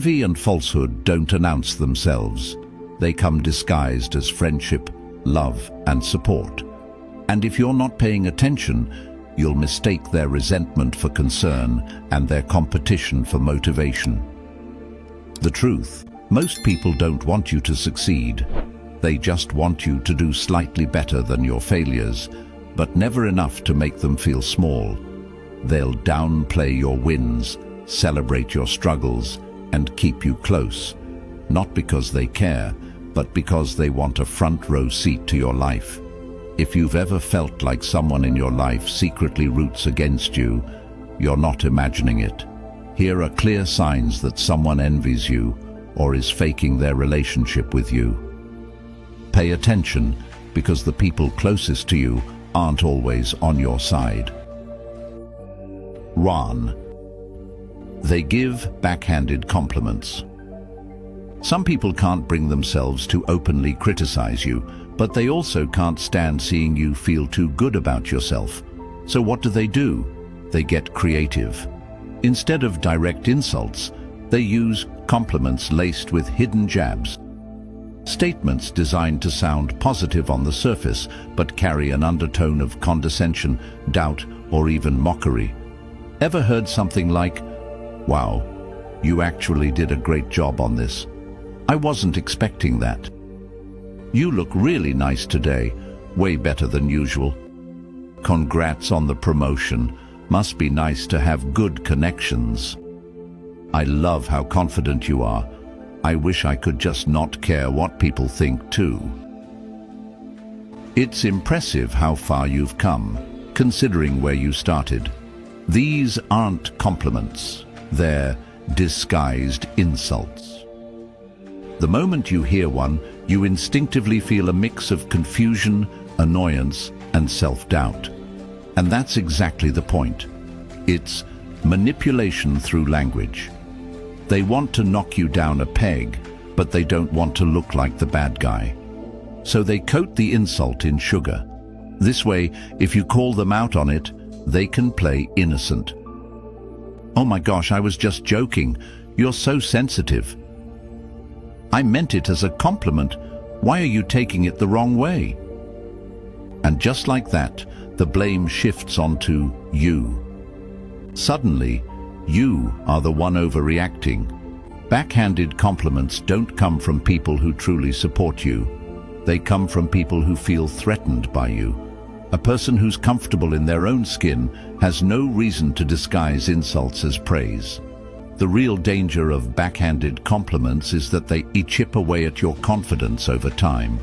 Envy and falsehood don't announce themselves. They come disguised as friendship, love, and support. And if you're not paying attention, you'll mistake their resentment for concern and their competition for motivation. The truth: most people don't want you to succeed. They just want you to do slightly better than your failures, but never enough to make them feel small. They'll downplay your wins, celebrate your struggles, and keep you close, not because they care, but because they want a front row seat to your life. If you've ever felt like someone in your life secretly roots against you, you're not imagining it. Here are clear signs that someone envies you or is faking their relationship with you. Pay attention, because the people closest to you aren't always on your side. 1. They give backhanded compliments. Some people can't bring themselves to openly criticize you, but they also can't stand seeing you feel too good about yourself. So what do? They get creative. Instead of direct insults, they use compliments laced with hidden jabs. Statements designed to sound positive on the surface, but carry an undertone of condescension, doubt, or even mockery. Ever heard something like, "Wow, you actually did a great job on this. I wasn't expecting that. You look really nice today, way better than usual. Congrats on the promotion. Must be nice to have good connections. I love how confident you are. I wish I could just not care what people think too." It's impressive how far you've come, considering where you started. These aren't compliments. They're disguised insults. The moment you hear one, you instinctively feel a mix of confusion, annoyance, and self-doubt. And that's exactly the point. It's manipulation through language. They want to knock you down a peg, but they don't want to look like the bad guy. So they coat the insult in sugar. This way, if you call them out on it, they can play innocent. "Oh my gosh, I was just joking. You're so sensitive. I meant it as a compliment. Why are you taking it the wrong way?" And just like that, the blame shifts onto you. Suddenly, you are the one overreacting. Backhanded compliments don't come from people who truly support you. They come from people who feel threatened by you. A person who's comfortable in their own skin has no reason to disguise insults as praise. The real danger of backhanded compliments is that they chip away at your confidence over time.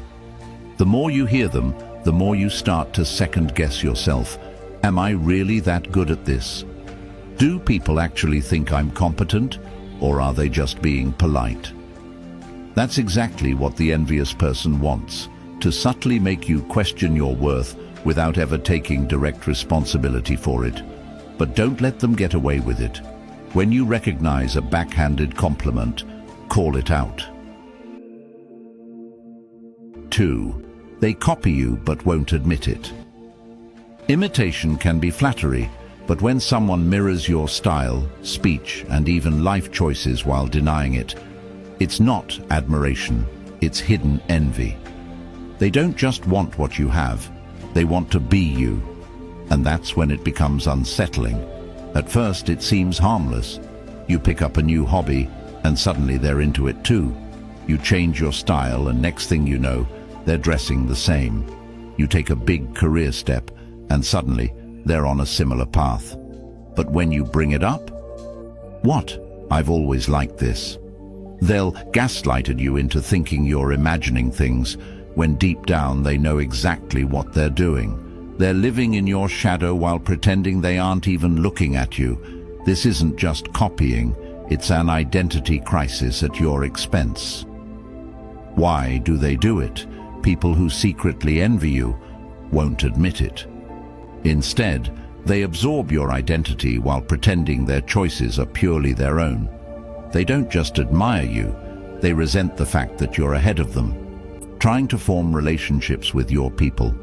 The more you hear them, the more you start to second-guess yourself. Am I really that good at this? Do people actually think I'm competent, or are they just being polite? That's exactly what the envious person wants, to subtly make you question your worth without ever taking direct responsibility for it. But don't let them get away with it. When you recognize a backhanded compliment, call it out. 2. They copy you but won't admit it. Imitation can be flattery, but when someone mirrors your style, speech, and even life choices while denying it, it's not admiration, it's hidden envy. They don't just want what you have, they want to be you. And that's when it becomes unsettling. At first it seems harmless. You pick up a new hobby, and suddenly they're into it too. You change your style, and next thing you know, they're dressing the same. You take a big career step, and suddenly they're on a similar path. But when you bring it up, "What? I've always liked this." They'll gaslight you into thinking you're imagining things, when deep down they know exactly what they're doing. They're living in your shadow while pretending they aren't even looking at you. This isn't just copying, it's an identity crisis at your expense. Why do they do it? People who secretly envy you won't admit it. Instead, they absorb your identity while pretending their choices are purely their own. They don't just admire you, they resent the fact that you're ahead of them, trying to form relationships with your people.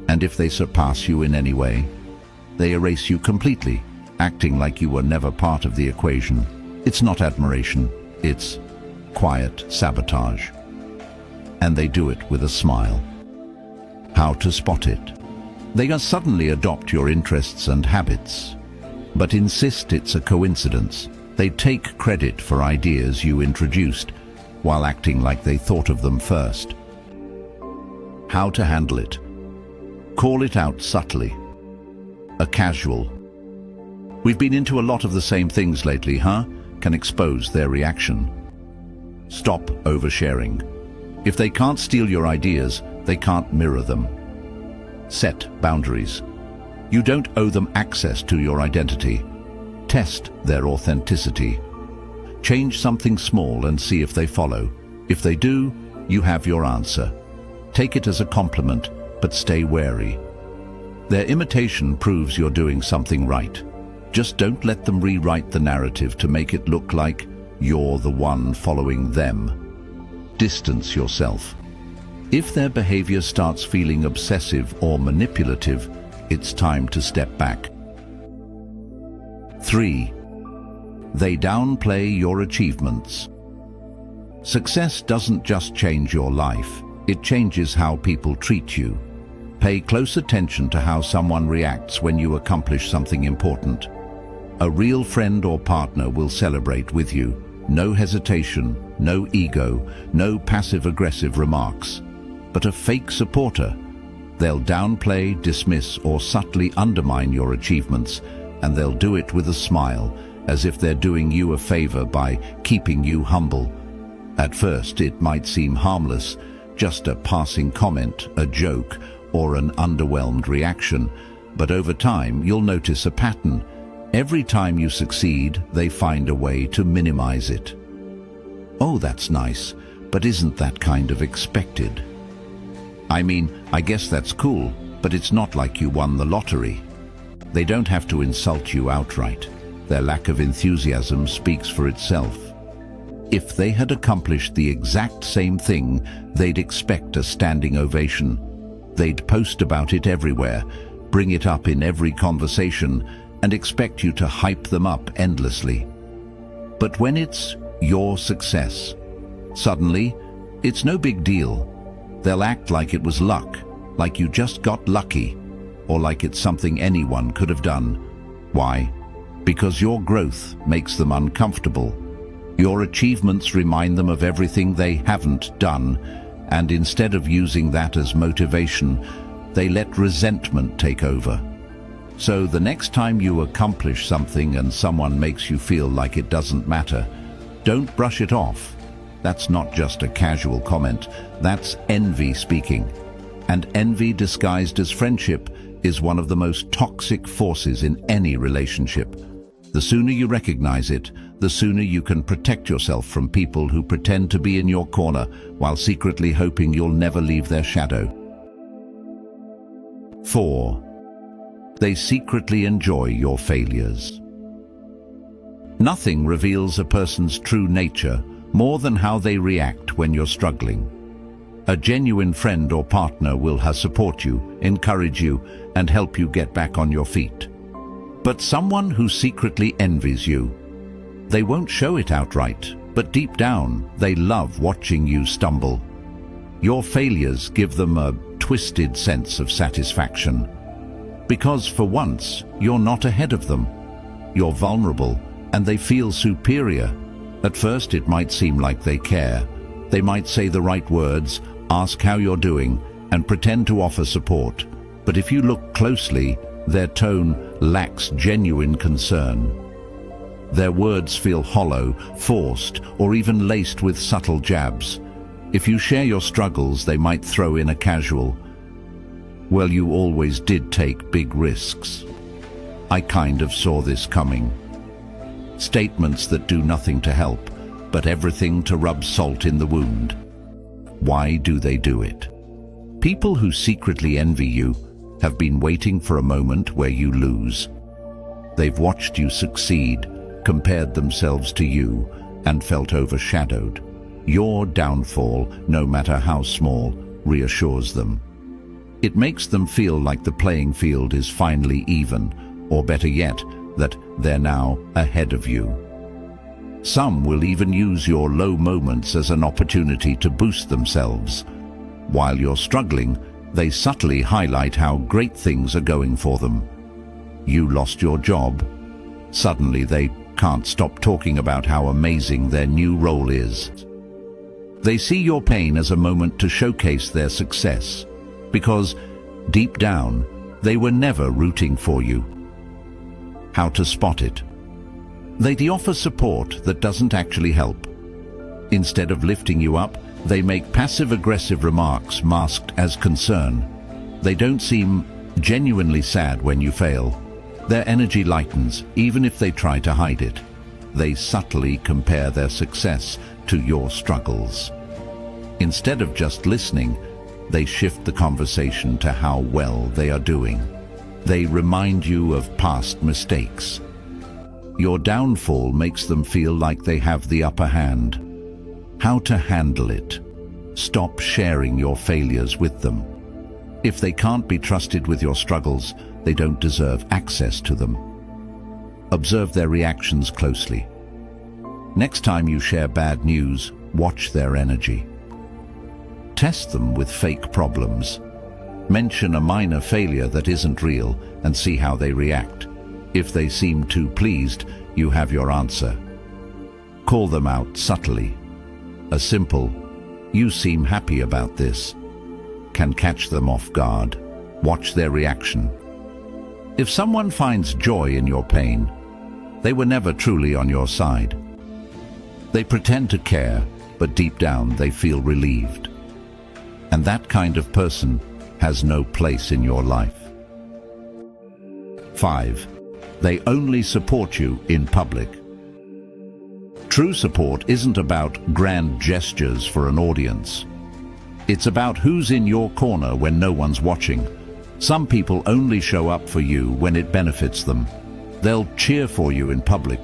And if they surpass you in any way, they erase you completely, acting like you were never part of the equation. It's not admiration, It's quiet sabotage. And they do it with a smile. How to spot it? They suddenly adopt your interests and habits, but insist it's a coincidence. They take credit for ideas you introduced, while acting like they thought of them first. How to handle it? Call it out subtly. A casual, "We've been into a lot of the same things lately, huh?" can expose their reaction. Stop oversharing. If they can't steal your ideas, they can't mirror them. Set boundaries. You don't owe them access to your identity. Test their authenticity. Change something small and see if they follow. If they do, you have your answer. Take it as a compliment, but stay wary. Their imitation proves you're doing something right. Just don't let them rewrite the narrative to make it look like you're the one following them. Distance yourself. If their behavior starts feeling obsessive or manipulative, it's time to step back. 3. They downplay your achievements. Success doesn't just change your life, it changes how people treat you. Pay close attention to how someone reacts when you accomplish something important. A real friend or partner will celebrate with you. No hesitation, no ego, no passive-aggressive remarks. But a fake supporter, they'll downplay, dismiss, or subtly undermine your achievements, and they'll do it with a smile, as if they're doing you a favor by keeping you humble. At first, it might seem harmless, just a passing comment, a joke, or an underwhelmed reaction, but over time, you'll notice a pattern. Every time you succeed, they find a way to minimize it. "Oh, that's nice, but isn't that kind of expected? I mean, I guess that's cool, but it's not like you won the lottery." They don't have to insult you outright. Their lack of enthusiasm speaks for itself. If they had accomplished the exact same thing, they'd expect a standing ovation. They'd post about it everywhere, bring it up in every conversation, and expect you to hype them up endlessly. But when it's your success, suddenly, it's no big deal. They'll act like it was luck, like you just got lucky, or like it's something anyone could have done. Why? Because your growth makes them uncomfortable. Your achievements remind them of everything they haven't done, and instead of using that as motivation, they let resentment take over. So the next time you accomplish something and someone makes you feel like it doesn't matter, don't brush it off. That's not just a casual comment, that's envy speaking. And envy disguised as friendship is one of the most toxic forces in any relationship. The sooner you recognize it, the sooner you can protect yourself from people who pretend to be in your corner while secretly hoping you'll never leave their shadow. 4. They secretly enjoy your failures. Nothing reveals a person's true nature more than how they react when you're struggling. A genuine friend or partner will support you, encourage you, and help you get back on your feet. But someone who secretly envies you, they won't show it outright, but deep down, they love watching you stumble. Your failures give them a twisted sense of satisfaction. Because for once, you're not ahead of them. You're vulnerable, and they feel superior. At first, it might seem like they care. They might say the right words, ask how you're doing, and pretend to offer support. But if you look closely, their tone lacks genuine concern. Their words feel hollow, forced, or even laced with subtle jabs. If you share your struggles, they might throw in a casual, "Well, you always did take big risks. I kind of saw this coming." Statements that do nothing to help, but everything to rub salt in the wound. Why do they do it? People who secretly envy you have been waiting for a moment where you lose. They've watched you succeed, compared themselves to you, and felt overshadowed. Your downfall, no matter how small, reassures them. It makes them feel like the playing field is finally even, or better yet, that they're now ahead of you. Some will even use your low moments as an opportunity to boost themselves. While you're struggling, they subtly highlight how great things are going for them. You lost your job. Suddenly they can't stop talking about how amazing their new role is. They see your pain as a moment to showcase their success, because deep down, they were never rooting for you. How to spot it? They offer support that doesn't actually help. Instead of lifting you up, they make passive-aggressive remarks masked as concern. They don't seem genuinely sad when you fail. Their energy lightens, even if they try to hide it. They subtly compare their success to your struggles. Instead of just listening, they shift the conversation to how well they are doing. They remind you of past mistakes. Your downfall makes them feel like they have the upper hand. How to handle it? Stop sharing your failures with them. If they can't be trusted with your struggles, they don't deserve access to them. Observe their reactions closely. Next time you share bad news, watch their energy. Test them with fake problems. Mention a minor failure that isn't real and see how they react. If they seem too pleased, you have your answer. Call them out subtly. A simple, "You seem happy about this," can catch them off guard. Watch their reaction. If someone finds joy in your pain, they were never truly on your side. They pretend to care, but deep down they feel relieved. And that kind of person has no place in your life. 5. They only support you in public. True support isn't about grand gestures for an audience. It's about who's in your corner when no one's watching. Some people only show up for you when it benefits them. They'll cheer for you in public,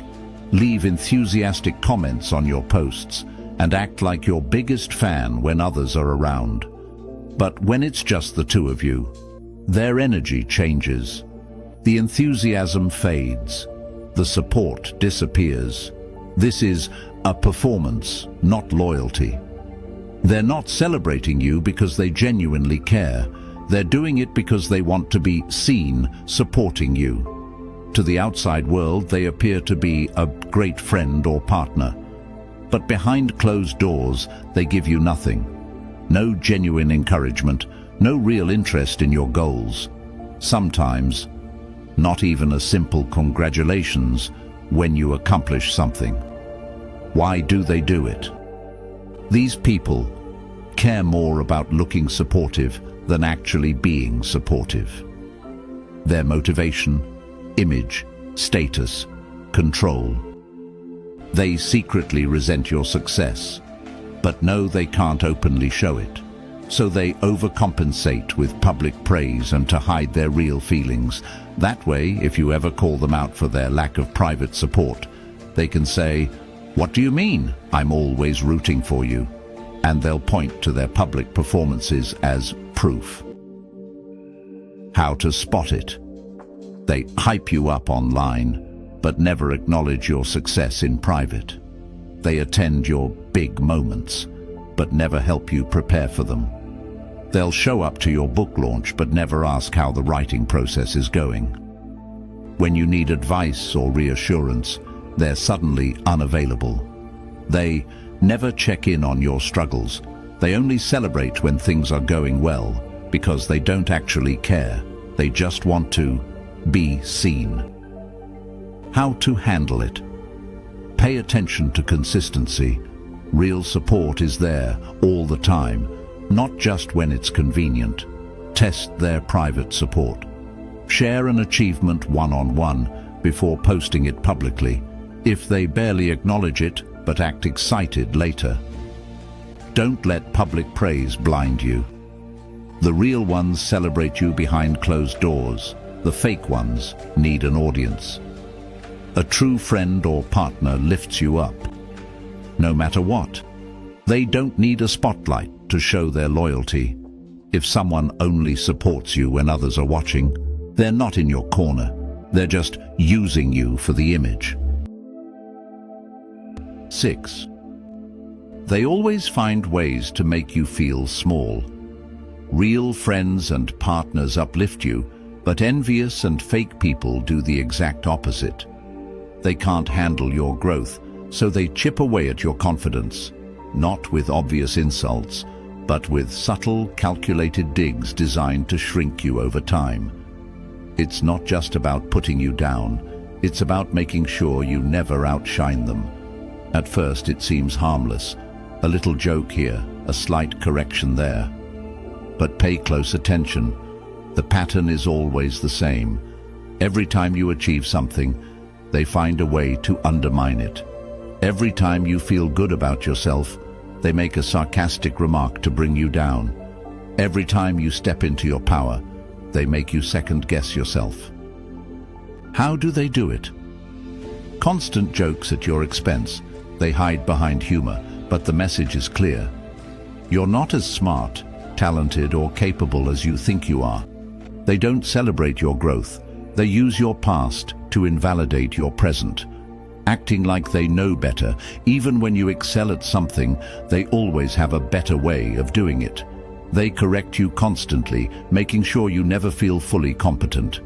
leave enthusiastic comments on your posts, and act like your biggest fan when others are around. But when it's just the two of you, their energy changes. The enthusiasm fades. The support disappears. This is a performance, not loyalty. They're not celebrating you because they genuinely care. They're doing it because they want to be seen supporting you. To the outside world, they appear to be a great friend or partner. But behind closed doors, they give you nothing. No genuine encouragement, no real interest in your goals. Sometimes, not even a simple congratulations when you accomplish something. Why do they do it? These people care more about looking supportive than actually being supportive. Their motivation, image, status, control. They secretly resent your success, but know they can't openly show it. So they overcompensate with public praise and to hide their real feelings. That way, if you ever call them out for their lack of private support, they can say, "What do you mean? I'm always rooting for you." And they'll point to their public performances as proof. How to spot it? They hype you up online, but never acknowledge your success in private. They attend your big moments, but never help you prepare for them. They'll show up to your book launch, but never ask how the writing process is going. When you need advice or reassurance, they're suddenly unavailable. They never check in on your struggles. They only celebrate when things are going well, because they don't actually care. They just want to be seen. How to handle it? Pay attention to consistency. Real support is there all the time, not just when it's convenient. Test their private support. Share an achievement one-on-one before posting it publicly. If they barely acknowledge it but act excited later, don't let public praise blind you. The real ones celebrate you behind closed doors. The fake ones need an audience. A true friend or partner lifts you up, no matter what. They don't need a spotlight to show their loyalty. If someone only supports you when others are watching, they're not in your corner. They're just using you for the image. 6. They always find ways to make you feel small. Real friends and partners uplift you, but envious and fake people do the exact opposite. They can't handle your growth, so they chip away at your confidence, not with obvious insults, but with subtle, calculated digs designed to shrink you over time. It's not just about putting you down, it's about making sure you never outshine them. At first it seems harmless, a little joke here, a slight correction there. But pay close attention. The pattern is always the same. Every time you achieve something, they find a way to undermine it. Every time you feel good about yourself, they make a sarcastic remark to bring you down. Every time you step into your power, they make you second-guess yourself. How do they do it? Constant jokes at your expense. They hide behind humor, but the message is clear. You're not as smart, talented, or capable as you think you are. They don't celebrate your growth. They use your past to invalidate your present. Acting like they know better, even when you excel at something, they always have a better way of doing it. They correct you constantly, making sure you never feel fully competent.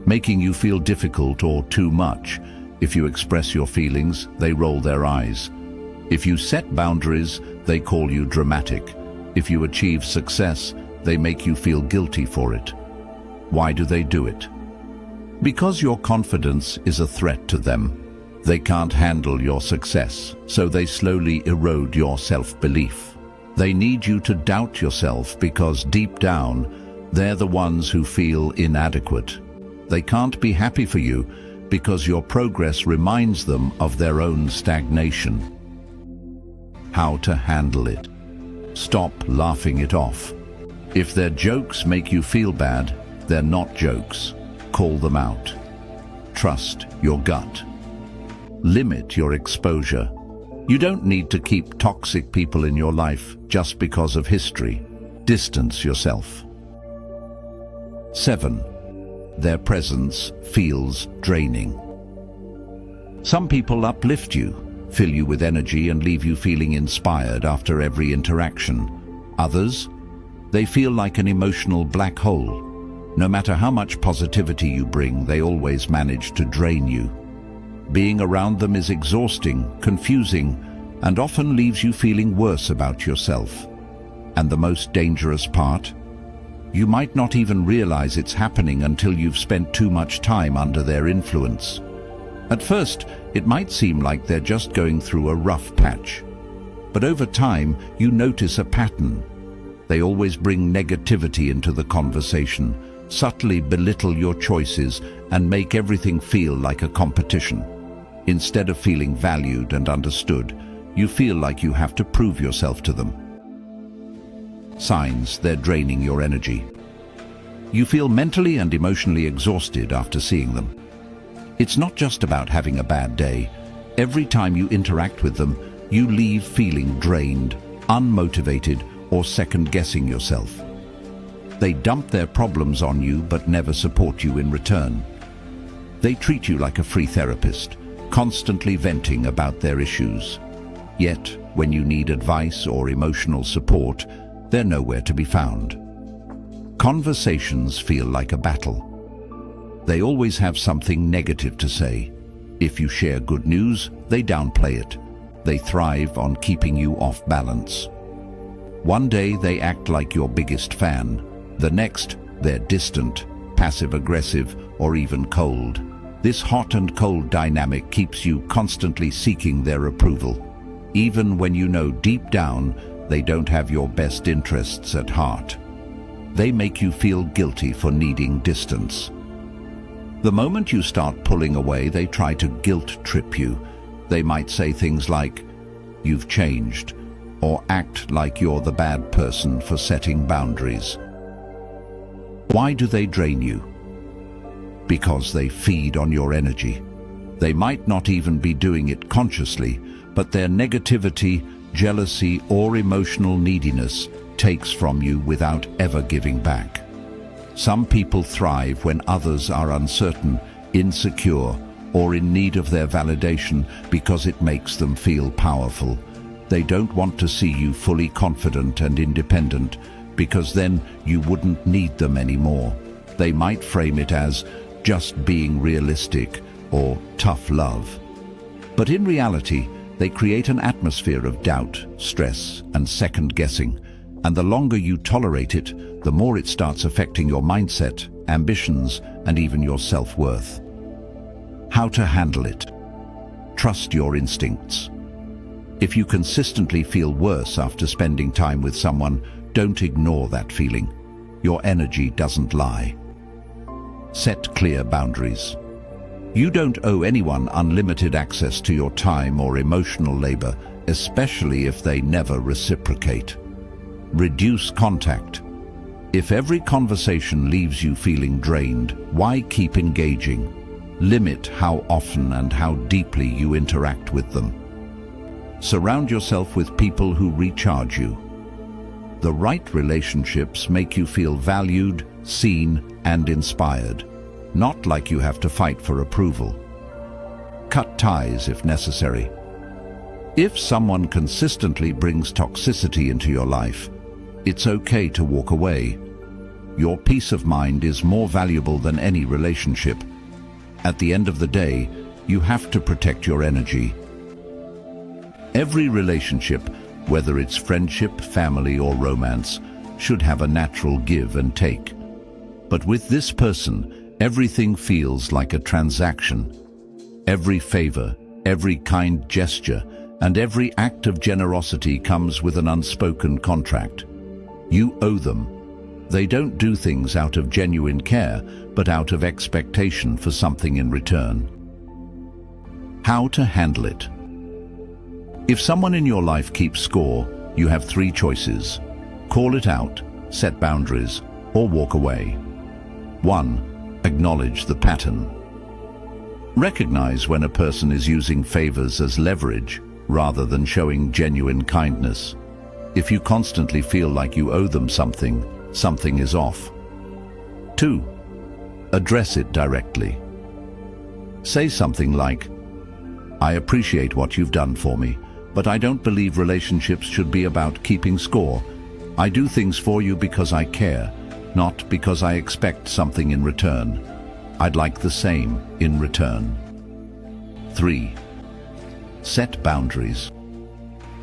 Making you feel difficult or too much. If you express your feelings, they roll their eyes. If you set boundaries, they call you dramatic. If you achieve success, they make you feel guilty for it. Why do they do it? Because your confidence is a threat to them. They can't handle your success, so they slowly erode your self-belief. They need you to doubt yourself because deep down, they're the ones who feel inadequate. They can't be happy for you because your progress reminds them of their own stagnation. How to handle it? Stop laughing it off. If their jokes make you feel bad, they're not jokes. Call them out. Trust your gut. Limit your exposure. You don't need to keep toxic people in your life just because of history. Distance yourself. 7. Their presence feels draining. Some people uplift you, fill you with energy and leave you feeling inspired after every interaction. Others, they feel like an emotional black hole. No matter how much positivity you bring, they always manage to drain you. Being around them is exhausting, confusing, and often leaves you feeling worse about yourself. And the most dangerous part? You might not even realize it's happening until you've spent too much time under their influence. At first, it might seem like they're just going through a rough patch. But over time, you notice a pattern. They always bring negativity into the conversation, subtly belittle your choices, and make everything feel like a competition. Instead of feeling valued and understood, you feel like you have to prove yourself to them. Signs they're draining your energy. You feel mentally and emotionally exhausted after seeing them. It's not just about having a bad day. Every time you interact with them, you leave feeling drained, unmotivated, or second-guessing yourself. They dump their problems on you but never support you in return. They treat you like a free therapist, constantly venting about their issues. Yet, when you need advice or emotional support, they're nowhere to be found. Conversations feel like a battle. They always have something negative to say. If you share good news, they downplay it. They thrive on keeping you off balance. One day they act like your biggest fan. The next, they're distant, passive-aggressive, or even cold. This hot and cold dynamic keeps you constantly seeking their approval, even when you know deep down they don't have your best interests at heart. They make you feel guilty for needing distance. The moment you start pulling away, they try to guilt-trip you. They might say things like, "You've changed," or act like you're the bad person for setting boundaries. Why do they drain you? Because they feed on your energy. They might not even be doing it consciously, but their negativity, jealousy, or emotional neediness takes from you without ever giving back. Some people thrive when others are uncertain, insecure, or in need of their validation because it makes them feel powerful. They don't want to see you fully confident and independent, because then you wouldn't need them anymore. They might frame it as just being realistic or tough love. But in reality, they create an atmosphere of doubt, stress, and second-guessing. And the longer you tolerate it, the more it starts affecting your mindset, ambitions, and even your self-worth. How to handle it? Trust your instincts. If you consistently feel worse after spending time with someone, don't ignore that feeling. Your energy doesn't lie. Set clear boundaries. You don't owe anyone unlimited access to your time or emotional labor, especially if they never reciprocate. Reduce contact. If every conversation leaves you feeling drained, why keep engaging? Limit how often and how deeply you interact with them. Surround yourself with people who recharge you. The right relationships make you feel valued, seen, and inspired, not like you have to fight for approval. Cut ties if necessary. If someone consistently brings toxicity into your life, it's okay to walk away. Your peace of mind is more valuable than any relationship. At the end of the day, you have to protect your energy. Every relationship, whether it's friendship, family, or romance, should have a natural give and take. But with this person, everything feels like a transaction. Every favor, every kind gesture, and every act of generosity comes with an unspoken contract. You owe them. They don't do things out of genuine care, but out of expectation for something in return. How to handle it? If someone in your life keeps score, you have three choices: call it out, set boundaries, or walk away. 1. Acknowledge the pattern. Recognize when a person is using favors as leverage rather than showing genuine kindness. If you constantly feel like you owe them something, something is off. 2. Address it directly. Say something like, "I appreciate what you've done for me, but I don't believe relationships should be about keeping score. I do things for you because I care, not because I expect something in return. I'd like the same in return." 3. Set boundaries.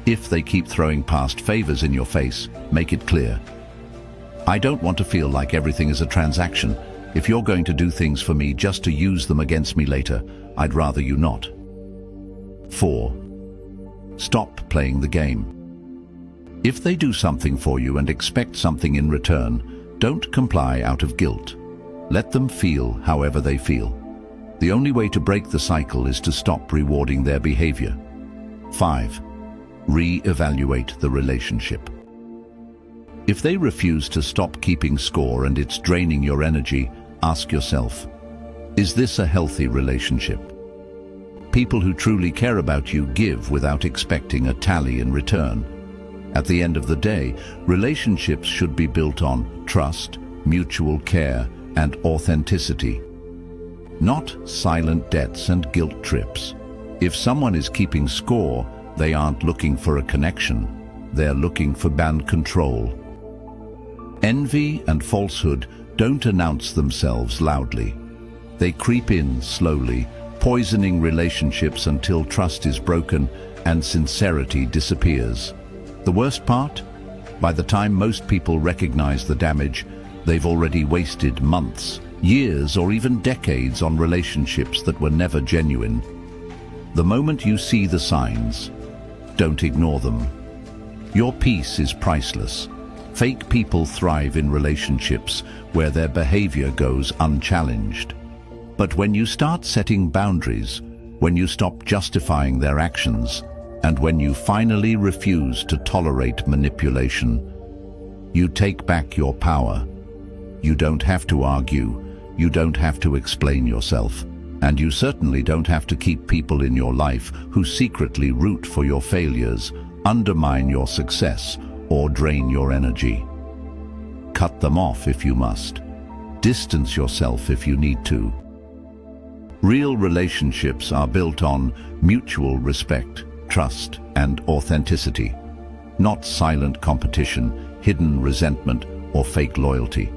If they keep throwing past favors in your face, make it clear. "I don't want to feel like everything is a transaction. If you're going to do things for me just to use them against me later, I'd rather you not." 4. Stop playing the game. If they do something for you and expect something in return, don't comply out of guilt. Let them feel however they feel. The only way to break the cycle is to stop rewarding their behavior. 5. Re-evaluate the relationship. If they refuse to stop keeping score and it's draining your energy, ask yourself, is this a healthy relationship? People who truly care about you give without expecting a tally in return. At the end of the day, relationships should be built on trust, mutual care, and authenticity, not silent debts and guilt trips. If someone is keeping score, they aren't looking for a connection. They're looking for band control. Envy and falsehood don't announce themselves loudly. They creep in slowly, poisoning relationships until trust is broken and sincerity disappears. The worst part? By the time most people recognize the damage, they've already wasted months, years, or even decades on relationships that were never genuine. The moment you see the signs, don't ignore them. Your peace is priceless. Fake people thrive in relationships where their behavior goes unchallenged. But when you start setting boundaries, when you stop justifying their actions, and when you finally refuse to tolerate manipulation, you take back your power. You don't have to argue, you don't have to explain yourself, and you certainly don't have to keep people in your life who secretly root for your failures, undermine your success, or drain your energy. Cut them off if you must. Distance yourself if you need to. Real relationships are built on mutual respect, trust, and authenticity, not silent competition, hidden resentment, or fake loyalty.